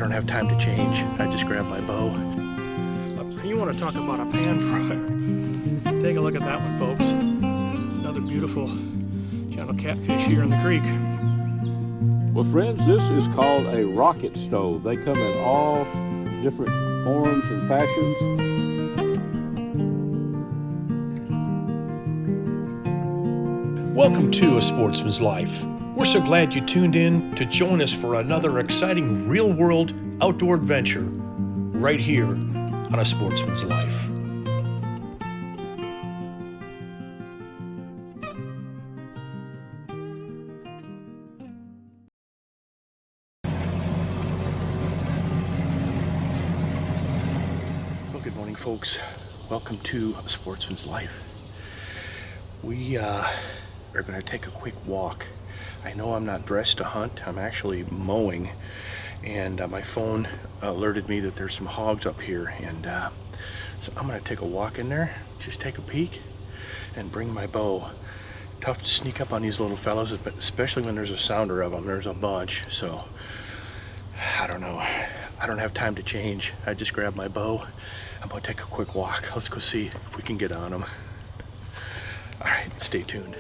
don't have time to change. I just grabbed my bow. You want to talk about a pan fryer? Take a look at that one, folks. Another beautiful channel catfish here in the creek. Well, friends, this is called a rocket stove. They come in all different forms and fashions. Welcome to A Sportsman's Life. We're so glad you tuned in to join us for another exciting real-world outdoor adventure right here on A Sportsman's Life. Well, good morning, folks. Welcome to A Sportsman's Life. We are going to take a quick walk. I know I'm not dressed to hunt. I'm actually mowing, and my phone alerted me that there's some hogs up here, and so I'm going to take a walk in there, just take a peek, and bring my bow. Tough to sneak up on these little fellows, especially when there's a sounder of them. There's a bunch, so I don't know. I don't have time to change. I just grabbed my bow. I'm going to take a quick walk. Let's go see if we can get on them. All right, stay tuned.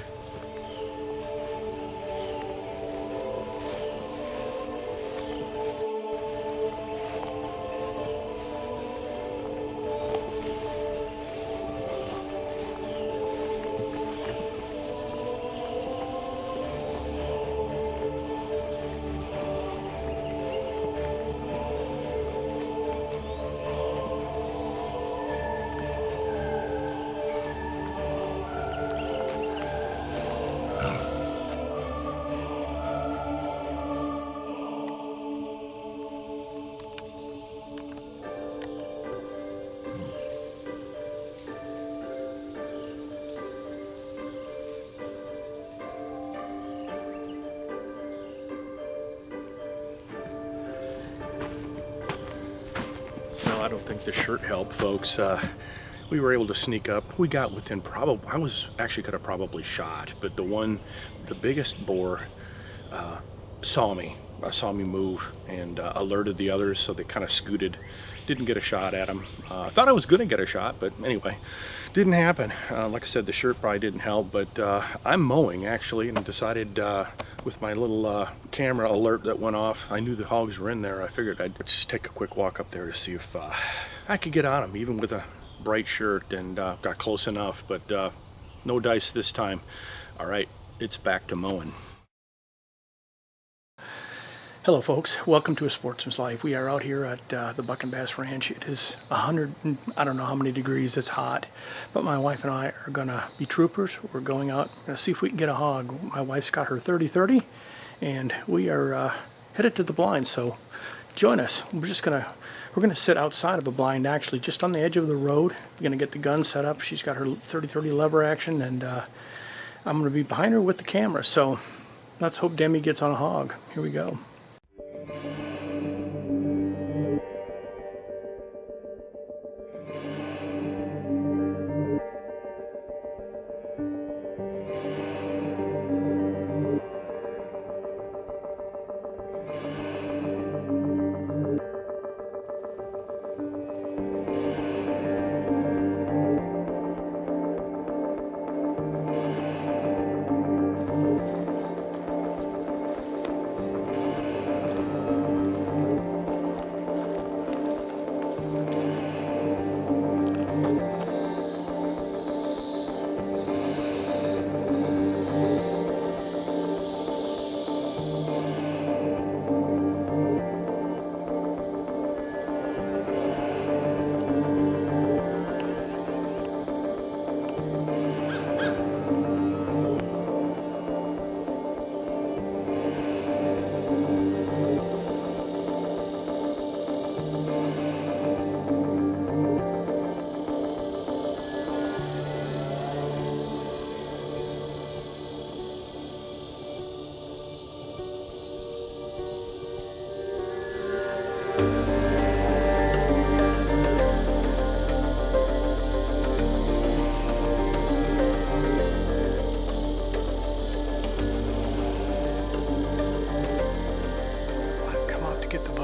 I don't think the shirt helped, folks. We were able to sneak up. We got within I was actually could have probably shot, but the biggest boar saw me move and alerted the others, so they kind of scooted. Didn't get a shot at him. I thought I was gonna get a shot, but anyway, didn't happen. Like I said, the shirt probably didn't help, but I'm mowing actually, and decided with my little camera alert that went off, I knew the hogs were in there. I figured I'd just take a quick walk up there to see if I could get on them, even with a bright shirt, and got close enough, but no dice this time. All right, it's back to mowing. Hello, folks. Welcome to A Sportsman's Life. We are out here at the Buck and Bass Ranch. It is 100, I don't know how many degrees. It's hot, but my wife and I are gonna be troopers. We're going out to see if we can get a hog. My wife's got her 30-30, and we are headed to the blind. So join us. We're gonna sit outside of a blind, actually, just on the edge of the road. We're gonna get the gun set up. She's got her 30-30 lever action, and I'm gonna be behind her with the camera. So let's hope Demi gets on a hog. Here we go.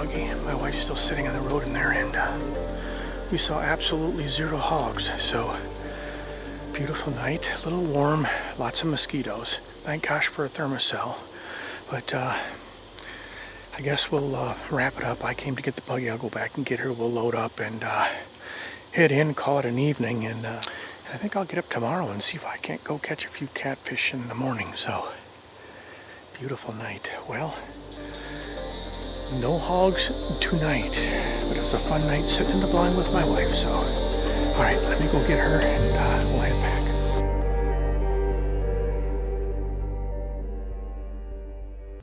buggy. My wife's still sitting on the road in there, and we saw absolutely zero hogs. So beautiful night, a little warm, lots of mosquitoes. Thank gosh for a thermocell. But I guess we'll wrap it up. I came to get the buggy. I'll go back and get her. We'll load up and head in, call it an evening, and I think I'll get up tomorrow and see if I can't go catch a few catfish in the morning. So beautiful night. Well, no hogs tonight, but it was a fun night sitting in the blind with my wife. So all right, let me go get her and we'll head back.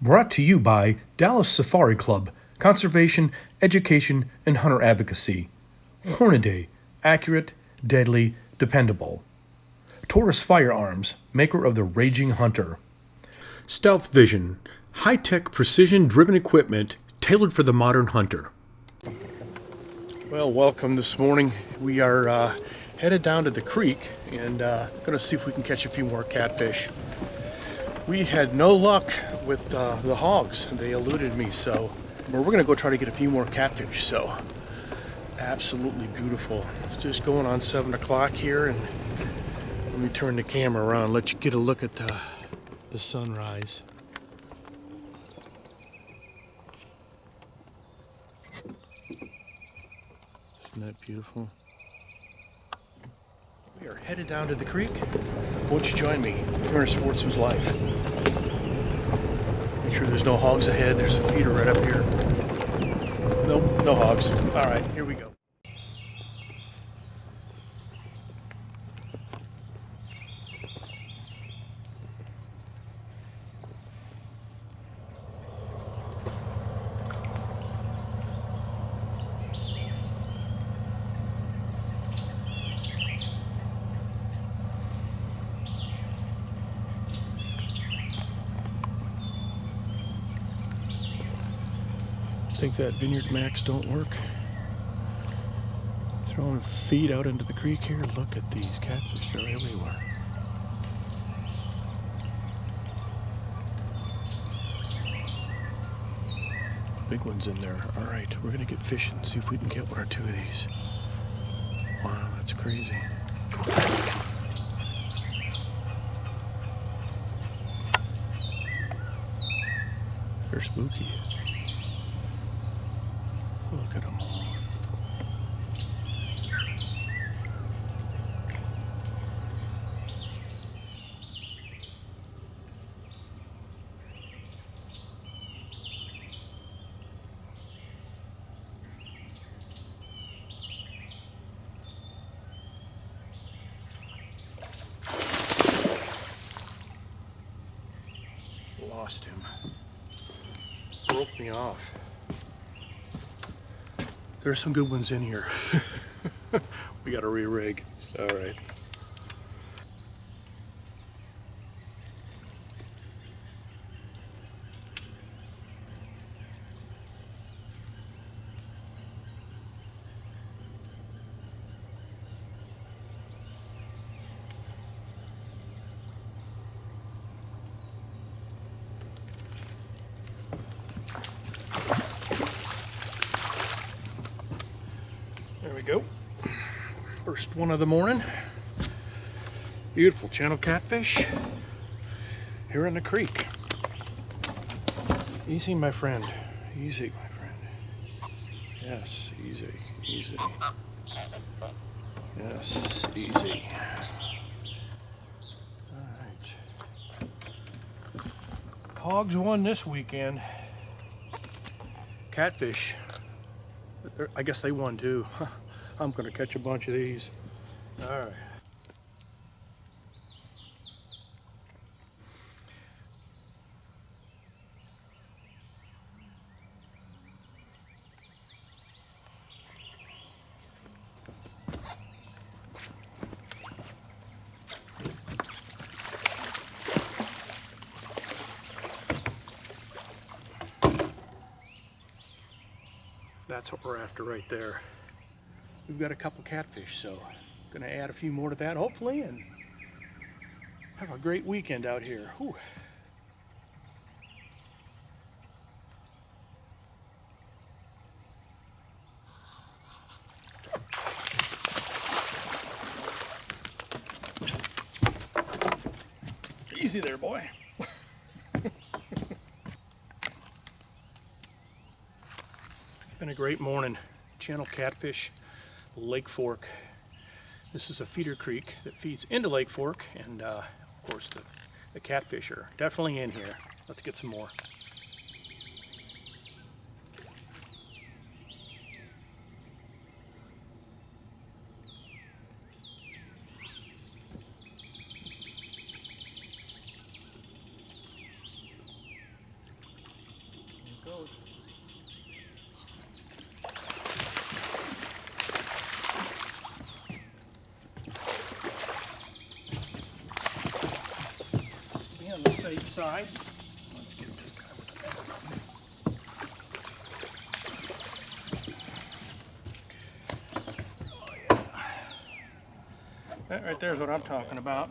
Brought to you by Dallas Safari Club, Conservation, Education, and Hunter Advocacy. Hornaday, accurate, deadly, dependable. Taurus Firearms, maker of the Raging Hunter. Stealth Vision, high-tech precision-driven equipment tailored for the modern hunter. Well, welcome this morning. We are headed down to the creek and going to see if we can catch a few more catfish. We had no luck with the hogs. They eluded me, so we're going to go try to get a few more catfish. So absolutely beautiful. It's just going on 7 o'clock here, and let me turn the camera around, let you get a look at the sunrise. Isn't that beautiful? We are headed down to the creek. Won't you join me here in Sportsman's Life? Make sure there's no hogs ahead. There's a feeder right up here. Nope, no hogs. All right, here we go. Think that Vineyard Max don't work. Throwing feed out into the creek here. Look at these catfish, they're everywhere. Big ones in there. All right, we're gonna get fishing, see if we can get one or two of these. Wow, that's crazy. They're spooky. Look at them all. Lost him. Broke me off. There's some good ones in here. We got to re-rig. All right. There we go. First one of the morning. Beautiful channel catfish here in the creek. Easy, my friend. Easy, my friend. Yes, easy, easy. Yes, easy. All right. Hogs won this weekend. Catfish, I guess they won too. I'm gonna catch a bunch of these. All right. That's what we're after right there. We've got a couple catfish, so I'm gonna add a few more to that hopefully and have a great weekend out here. Whew. Easy there, boy. It's been a great morning. Channel catfish, Lake Fork. This is a feeder creek that feeds into Lake Fork, and of course the catfish are definitely in here. Let's get some more. Be on the safe side. Let's get this guy with the net. Oh yeah. That right there is what I'm talking about.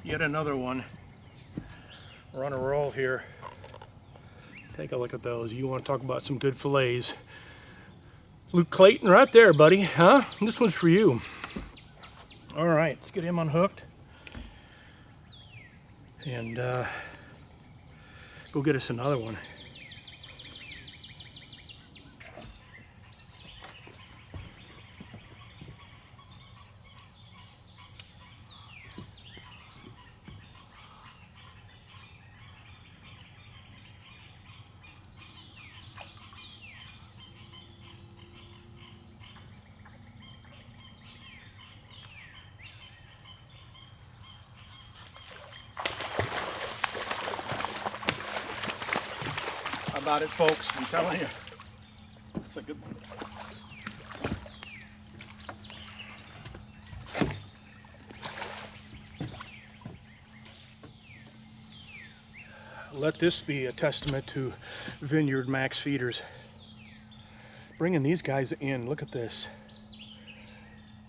Yet another one. We're on a roll here. Take a look at those. You want to talk about some good fillets. Luke Clayton right there, buddy. Huh? This one's for you. All right, let's get him unhooked. And go get us another one. How about it, folks? I'm telling you, it's a good one. Let this be a testament to Vineyard Max feeders. Bringing these guys in, look at this.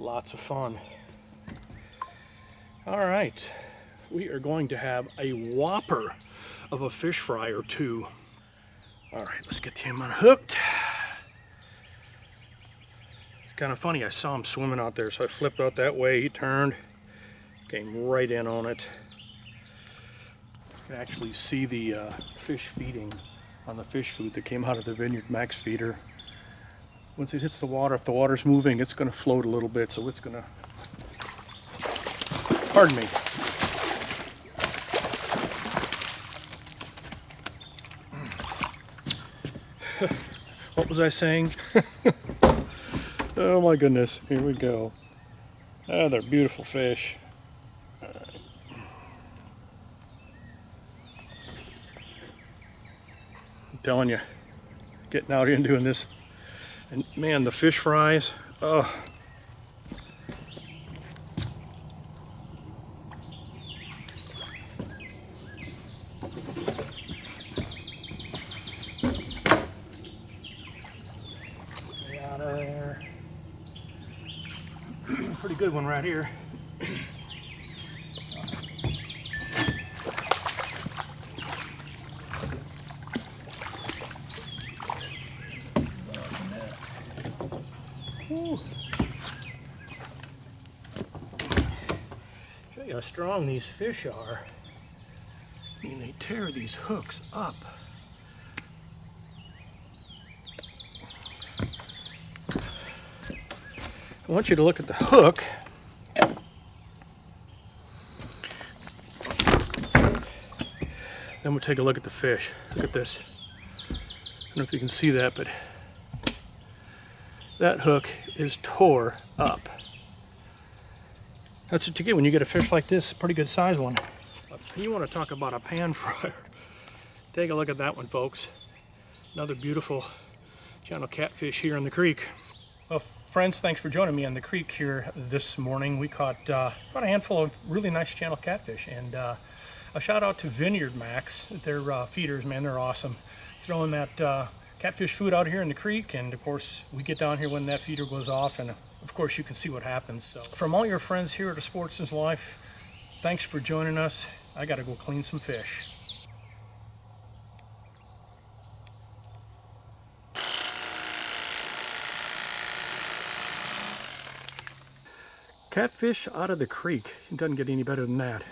Lots of fun. All right, we are going to have a whopper of a fish fry or two. All right, let's get him unhooked. It's kind of funny, I saw him swimming out there, so I flipped out that way, he turned, came right in on it. You can actually see the fish feeding on the fish food that came out of the Vineyard Max feeder. Once it hits the water, if the water's moving, it's gonna float a little bit, so it's gonna, pardon me. What was I saying? Oh my goodness, here we go. Oh, they're beautiful fish. All right. I'm telling you, getting out here and doing this, and man, the fish fries, oh. Out of there. Pretty good one right here. Woo. Show you how strong these fish are. I mean, they tear these hooks up. I want you to look at the hook. Then we'll take a look at the fish. Look at this. I don't know if you can see that, but that hook is tore up. That's what you get when you get a fish like this, a pretty good size one. You want to talk about a pan fryer. Take a look at that one, folks. Another beautiful channel catfish here in the creek. Well, friends, thanks for joining me on the creek here this morning. We caught a handful of really nice channel catfish, and a shout out to Vineyard Max. Their feeders, man, they're awesome. Throwing that catfish food out here in the creek, and of course we get down here when that feeder goes off, and of course you can see what happens. So from all your friends here at A Sportsman's Life, thanks for joining us. I gotta go clean some fish. Catfish out of the creek. It doesn't get any better than that.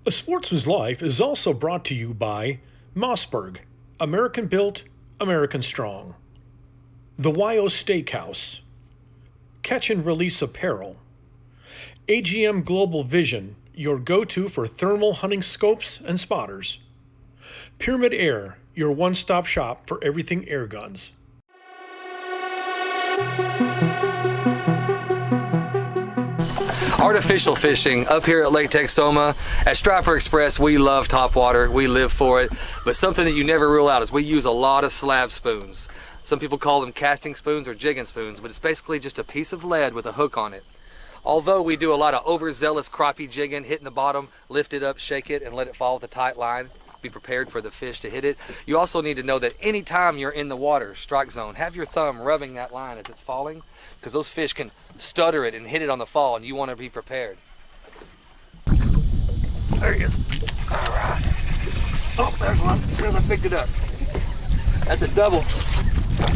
A Sportsman's Life is also brought to you by Mossberg, American built, American strong. The YO Steakhouse, Catch and Release Apparel, AGM Global Vision, your go-to for thermal hunting scopes and spotters. Pyramid Air, your one-stop shop for everything air guns. Artificial fishing up here at Lake Texoma. At Striper Express, we love topwater. We live for it. But something that you never rule out is we use a lot of slab spoons. Some people call them casting spoons or jigging spoons, but it's basically just a piece of lead with a hook on it. Although we do a lot of overzealous crappie jigging, hitting the bottom, lift it up, shake it, and let it fall with a tight line, be prepared for the fish to hit it. You also need to know that anytime you're in the water, strike zone, have your thumb rubbing that line as it's falling, because those fish can stutter it and hit it on the fall, and you want to be prepared. There he is. All right. Oh, there's one. As soon as I picked it up. That's a double.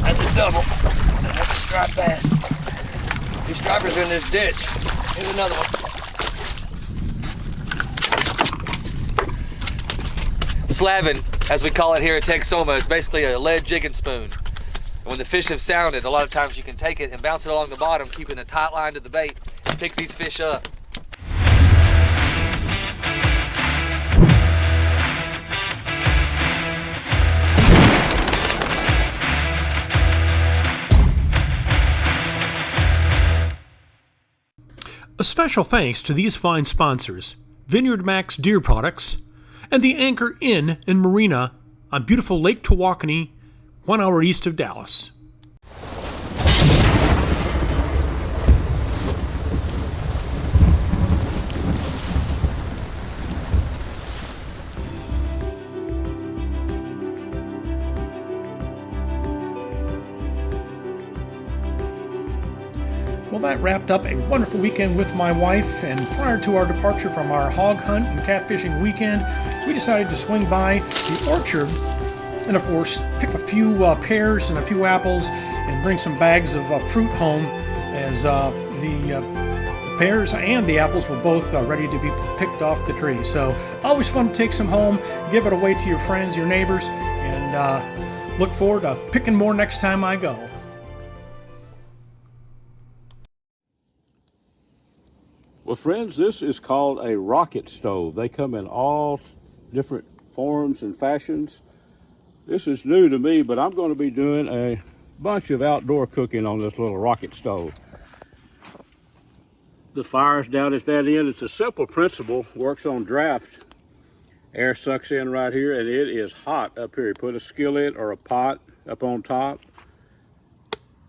That's a double. And that's a striped bass. These stripers are in this ditch. Here's another one. Slavin, as we call it here at Texoma, is basically a lead jigging spoon. And when the fish have sounded, a lot of times you can take it and bounce it along the bottom, keeping a tight line to the bait, and pick these fish up. A special thanks to these fine sponsors, Vineyard Max Deer Products, and the Anchor Inn and Marina on beautiful Lake Tawakoni, 1 hour east of Dallas. Well, that wrapped up a wonderful weekend with my wife, and prior to our departure from our hog hunt and catfishing weekend, we decided to swing by the orchard and, of course, pick a few pears and a few apples and bring some bags of fruit home, as the pears and the apples were both ready to be picked off the tree. So always fun to take some home, give it away to your friends, your neighbors, and look forward to picking more next time I go. Well, friends, this is called a rocket stove. They come in all different forms and fashions. This is new to me, but I'm going to be doing a bunch of outdoor cooking on this little rocket stove. The fire's down at that end. It's a simple principle, works on draft. Air sucks in right here, and it is hot up here. You put a skillet or a pot up on top,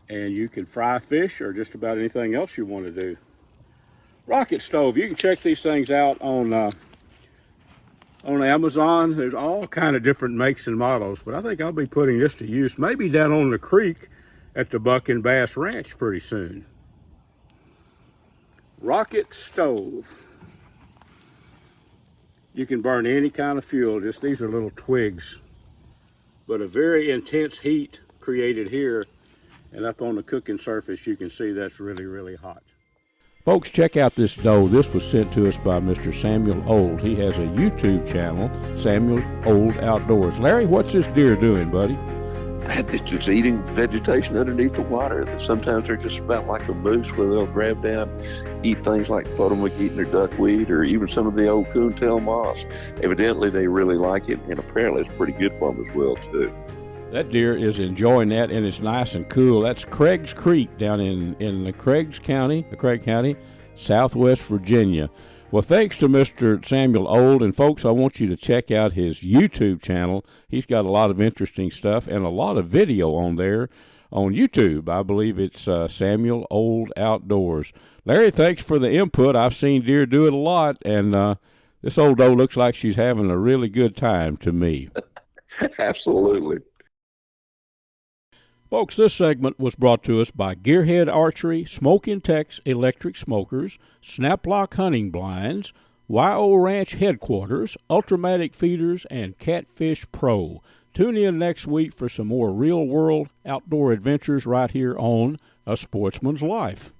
and you can fry fish or just about anything else you want to do. Rocket stove, you can check these things out on Amazon. There's all kind of different makes and models, but I think I'll be putting this to use maybe down on the creek at the Buck and Bass Ranch pretty soon. Rocket stove. You can burn any kind of fuel, just these are little twigs, but a very intense heat created here, and up on the cooking surface you can see that's really, really hot. Folks, check out this doe. This was sent to us by Mr. Samuel Old. He has a YouTube channel, Samuel Old Outdoors. Larry, what's this deer doing, buddy? It's just eating vegetation underneath the water. Sometimes they're just about like a moose, where they'll grab down, eat things like potomac eating their duckweed, or even some of the old coontail moss. Evidently, they really like it, and apparently it's pretty good for them as well, too. That deer is enjoying that, and it's nice and cool. That's Craig's Creek down in the Craig County, Southwest Virginia. Well, thanks to Mr. Samuel Old, and folks, I want you to check out his YouTube channel. He's got a lot of interesting stuff and a lot of video on there on YouTube. I believe it's Samuel Old Outdoors. Larry, thanks for the input. I've seen deer do it a lot, and this old doe looks like she's having a really good time to me. Absolutely. Folks, this segment was brought to us by Gearhead Archery, Smoke Intex Electric Smokers, Snaplock Hunting Blinds, YO Ranch Headquarters, Ultramatic Feeders, and Catfish Pro. Tune in next week for some more real-world outdoor adventures right here on A Sportsman's Life.